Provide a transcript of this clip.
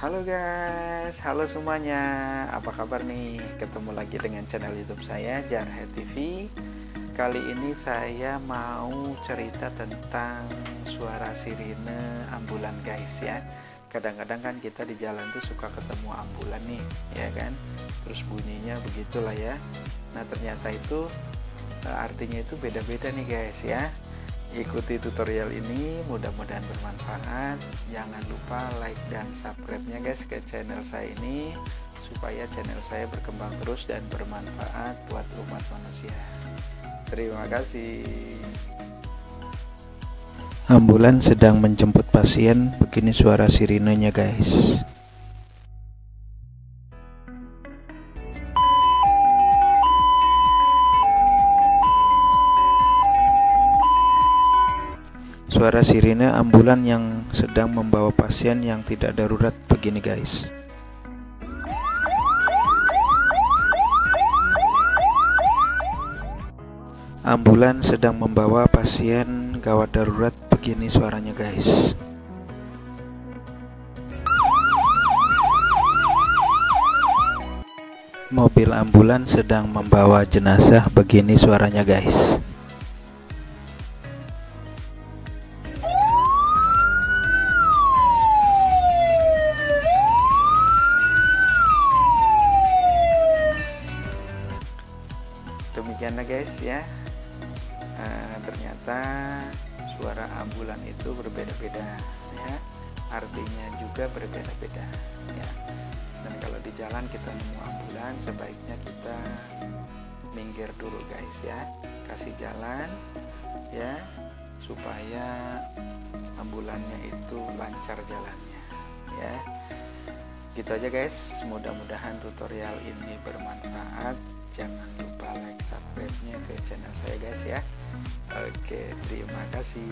Halo guys, halo semuanya. Apa kabar nih? Ketemu lagi dengan channel YouTube saya, Jarhead TV. Kali ini saya mau cerita tentang suara sirine ambulan guys ya. Kadang-kadang kan kita di jalan tuh suka ketemu ambulan nih, ya kan? Terus bunyinya begitulah ya. Nah, ternyata itu artinya itu beda-beda nih guys ya. Ikuti tutorial ini, mudah-mudahan bermanfaat. Jangan lupa like dan subscribe-nya guys ke channel saya ini, supaya channel saya berkembang terus dan bermanfaat buat umat manusia. Terima kasih. Ambulan sedang menjemput pasien, begini suara sirinenya guys. Suara sirine ambulan yang sedang membawa pasien yang tidak darurat begini guys. Ambulan sedang membawa pasien gawat darurat begini suaranya guys. Mobil ambulan sedang membawa jenazah begini suaranya guys. Demikianlah guys ya. Ternyata suara ambulan itu berbeda-beda ya, artinya juga berbeda-beda ya. Dan kalau di jalan kita nemu ambulan, sebaiknya kita minggir dulu guys ya, kasih jalan ya, supaya ambulannya itu lancar jalannya ya. Gitu aja guys, mudah-mudahan tutorial ini bermanfaat. Jangan lupa like, subscribe-nya ke channel saya guys ya. Oke, terima kasih.